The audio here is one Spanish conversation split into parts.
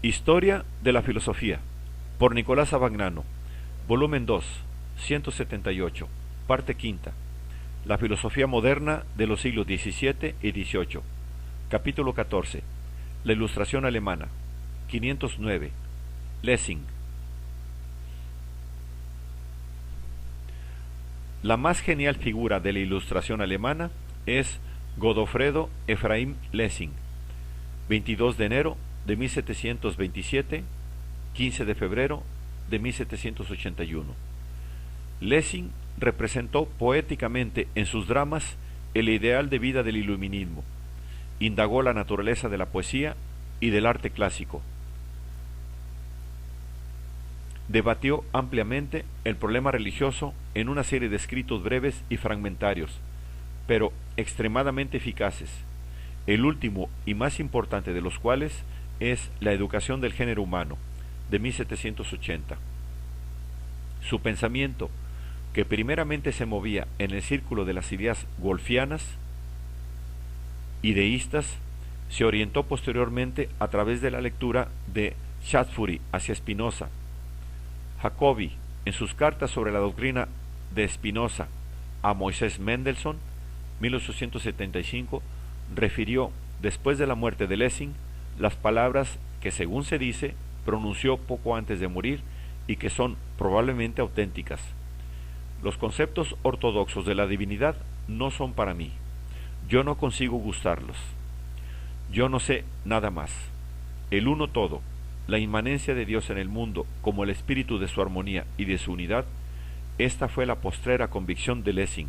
Historia de la filosofía, por Nicolás Abagnano, volumen 2, 178, parte quinta. La filosofía moderna de los siglos XVII y XVIII. Capítulo 14. La ilustración alemana. 509. Lessing. La más genial figura de la ilustración alemana es Godofredo Ephraim Lessing, 22 de enero de 1727, 15 de febrero de 1781. Lessing representó poéticamente en sus dramas el ideal de vida del iluminismo, indagó la naturaleza de la poesía y del arte clásico, debatió ampliamente el problema religioso en una serie de escritos breves y fragmentarios, pero extremadamente eficaces, el último y más importante de los cuales es La educación del género humano, de 1780. Su pensamiento, que primeramente se movía en el círculo de las ideas wolfianas, ideístas, se orientó posteriormente a través de la lectura de Chaudhuri hacia Spinoza. Jacobi, en sus cartas sobre la doctrina de Spinoza a Moisés Mendelssohn, 1875, refirió, después de la muerte de Lessing, las palabras que, según se dice, pronunció poco antes de morir y que son probablemente auténticas. Los conceptos ortodoxos de la divinidad no son para mí. Yo no consigo gustarlos. Yo no sé nada más. El uno todo, la inmanencia de Dios en el mundo como el espíritu de su armonía y de su unidad, esta fue la postrera convicción de Lessing,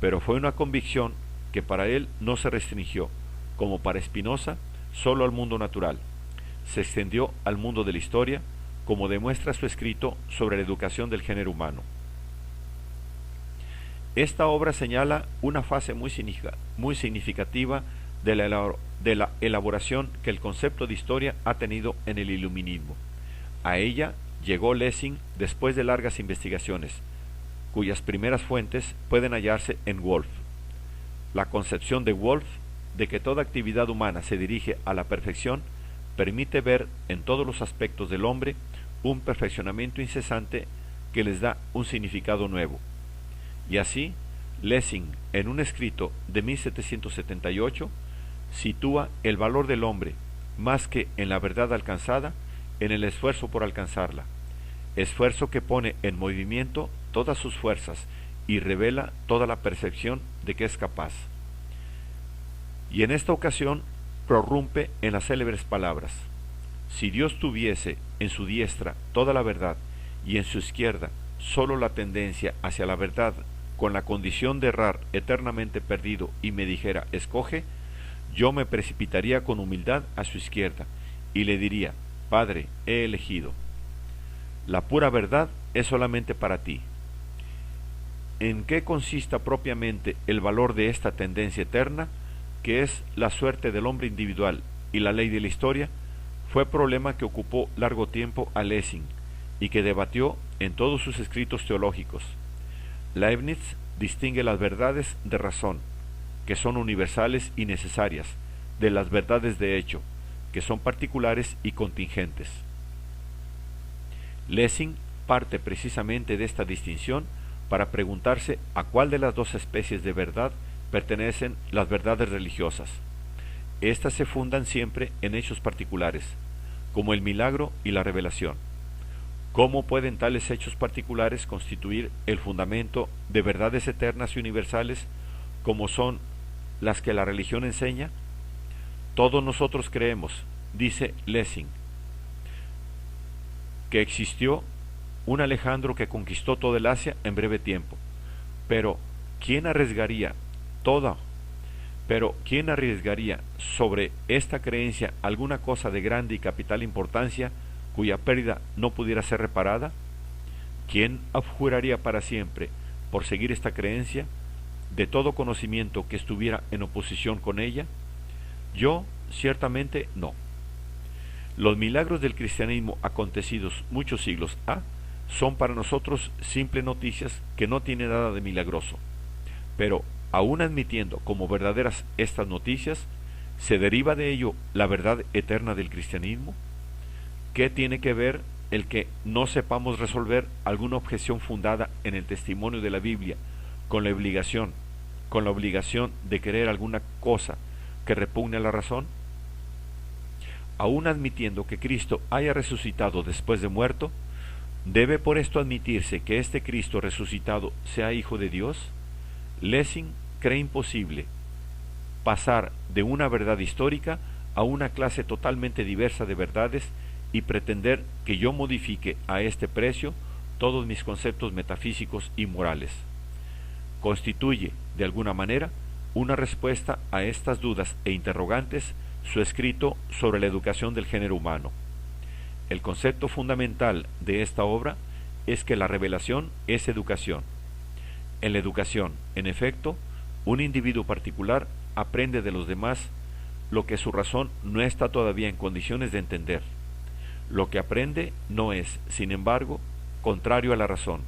pero fue una convicción que para él no se restringió, como para Spinoza, solo al mundo natural. Se extendió al mundo de la historia, como demuestra su escrito sobre la educación del género humano. Esta obra señala una fase muy significativa de la elaboración que el concepto de historia ha tenido en el iluminismo. A ella llegó Lessing después de largas investigaciones, cuyas primeras fuentes pueden hallarse en Wolff. La concepción de Wolff de que toda actividad humana se dirige a la perfección permite ver en todos los aspectos del hombre un perfeccionamiento incesante que les da un significado nuevo. Y así, Lessing, en un escrito de 1778, sitúa el valor del hombre, más que en la verdad alcanzada, en el esfuerzo por alcanzarla, esfuerzo que pone en movimiento todas sus fuerzas y revela toda la percepción de que es capaz. Y en esta ocasión prorrumpe en las célebres palabras: si Dios tuviese en su diestra toda la verdad y en su izquierda sólo la tendencia hacia la verdad, con la condición de errar eternamente perdido, y me dijera escoge, yo me precipitaría con humildad a su izquierda y le diría: Padre, he elegido. La pura verdad es solamente para ti. ¿En qué consista propiamente el valor de esta tendencia eterna, que es la suerte del hombre individual y la ley de la historia? Fue problema que ocupó largo tiempo a Lessing y que debatió en todos sus escritos teológicos. Leibniz distingue las verdades de razón, que son universales y necesarias, de las verdades de hecho, que son particulares y contingentes. Lessing parte precisamente de esta distinción para preguntarse a cuál de las dos especies de verdad pertenecen las verdades religiosas. Estas se fundan siempre en hechos particulares, como el milagro y la revelación. ¿Cómo pueden tales hechos particulares constituir el fundamento de verdades eternas y universales como son las que la religión enseña? Todos nosotros creemos, dice Lessing, que existió un Alejandro que conquistó todo el Asia en breve tiempo. Pero ¿quién arriesgaría sobre esta creencia alguna cosa de grande y capital importancia cuya pérdida no pudiera ser reparada? ¿Quién abjuraría para siempre, por seguir esta creencia, de todo conocimiento que estuviera en oposición con ella? Yo, ciertamente, no. Los milagros del cristianismo acontecidos muchos siglos ha son para nosotros simples noticias que no tienen nada de milagroso. Pero, aun admitiendo como verdaderas estas noticias, ¿se deriva de ello la verdad eterna del cristianismo? ¿qué tiene que ver el que no sepamos resolver alguna objeción fundada en el testimonio de la Biblia con la obligación de creer alguna cosa que repugne a la razón? Aún admitiendo que Cristo haya resucitado después de muerto, ¿debe por esto admitirse que este Cristo resucitado sea Hijo de Dios? Lessing cree imposible pasar de una verdad histórica a una clase totalmente diversa de verdades y pretender que yo modifique a este precio todos mis conceptos metafísicos y morales. Constituye, de alguna manera, una respuesta a estas dudas e interrogantes su escrito sobre la educación del género humano. El concepto fundamental de esta obra es que la revelación es educación. En la educación, en efecto, un individuo particular aprende de los demás lo que su razón no está todavía en condiciones de entender. Lo que aprende no es, sin embargo, contrario a la razón,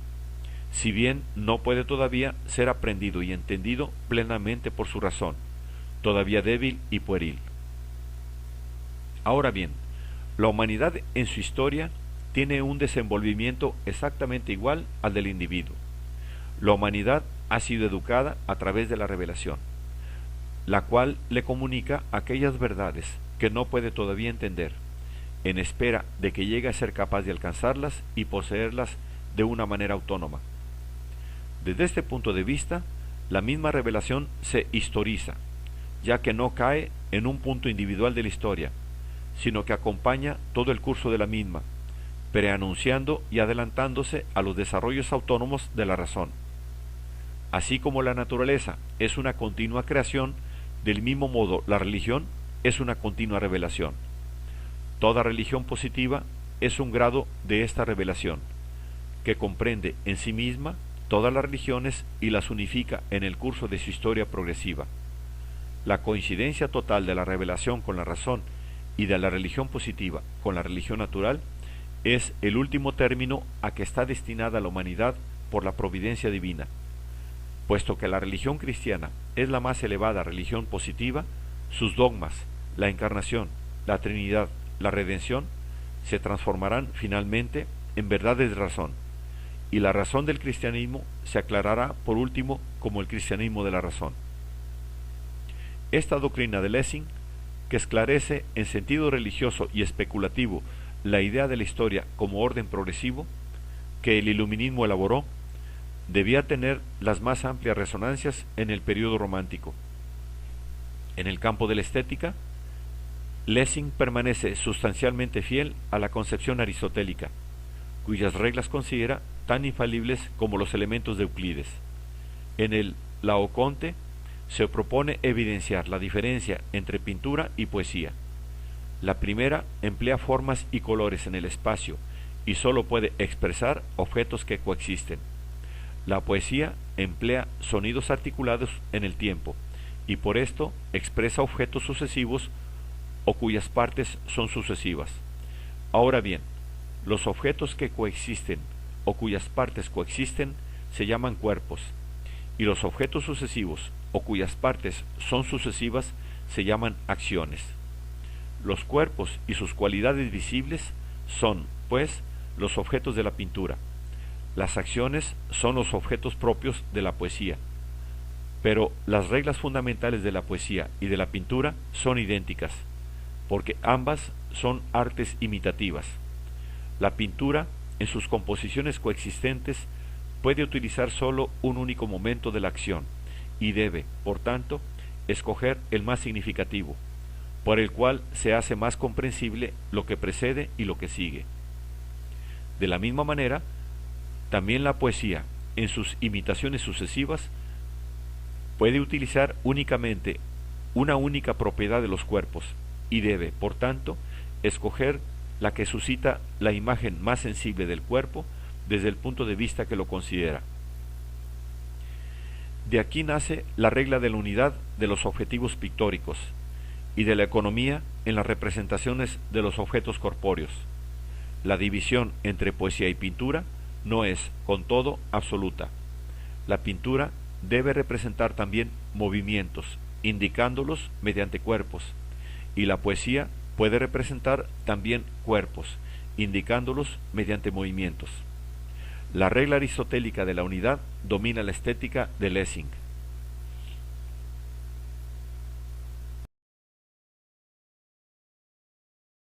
si bien no puede todavía ser aprendido y entendido plenamente por su razón, todavía débil y pueril. Ahora bien, la humanidad en su historia tiene un desenvolvimiento exactamente igual al del individuo. La humanidad ha sido educada a través de la revelación, la cual le comunica aquellas verdades que no puede todavía entender, en espera de que llegue a ser capaz de alcanzarlas y poseerlas de una manera autónoma. Desde este punto de vista, la misma revelación se historiza, ya que no cae en un punto individual de la historia, sino que acompaña todo el curso de la misma, preanunciando y adelantándose a los desarrollos autónomos de la razón. Así como la naturaleza es una continua creación, del mismo modo la religión es una continua revelación. Toda religión positiva es un grado de esta revelación, que comprende en sí misma todas las religiones y las unifica en el curso de su historia progresiva. La coincidencia total de la revelación con la razón y de la religión positiva con la religión natural es el último término a que está destinada la humanidad por la providencia divina. Puesto que la religión cristiana es la más elevada religión positiva, sus dogmas, la encarnación, la Trinidad, la redención, se transformarán finalmente en verdades de razón, y la razón del cristianismo se aclarará por último como el cristianismo de la razón. Esta doctrina de Lessing, que esclarece en sentido religioso y especulativo la idea de la historia como orden progresivo, que el iluminismo elaboró, debía tener las más amplias resonancias en el período romántico. En el campo de la estética, Lessing permanece sustancialmente fiel a la concepción aristotélica, cuyas reglas considera tan infalibles como los elementos de Euclides. En el Laoconte se propone evidenciar la diferencia entre pintura y poesía. La primera emplea formas y colores en el espacio y sólo puede expresar objetos que coexisten. La poesía emplea sonidos articulados en el tiempo y por esto expresa objetos sucesivos o cuyas partes son sucesivas. Ahora bien, los objetos que coexisten o cuyas partes coexisten se llaman cuerpos, y los objetos sucesivos o cuyas partes son sucesivas se llaman acciones. Los cuerpos y sus cualidades visibles son, pues, los objetos de la pintura. Las acciones son los objetos propios de la poesía, pero las reglas fundamentales de la poesía y de la pintura son idénticas, porque ambas son artes imitativas. La pintura, en sus composiciones coexistentes, puede utilizar solo un único momento de la acción y debe, por tanto, escoger el más significativo, por el cual se hace más comprensible lo que precede y lo que sigue. De la misma manera, también la poesía, en sus imitaciones sucesivas, puede utilizar únicamente una única propiedad de los cuerpos y debe, por tanto, escoger la que suscita la imagen más sensible del cuerpo desde el punto de vista que lo considera. De aquí nace la regla de la unidad de los objetivos pictóricos y de la economía en las representaciones de los objetos corpóreos. La división entre poesía y pintura no es, con todo, absoluta. La pintura debe representar también movimientos, indicándolos mediante cuerpos, y la poesía puede representar también cuerpos, indicándolos mediante movimientos. La regla aristotélica de la unidad domina la estética de Lessing.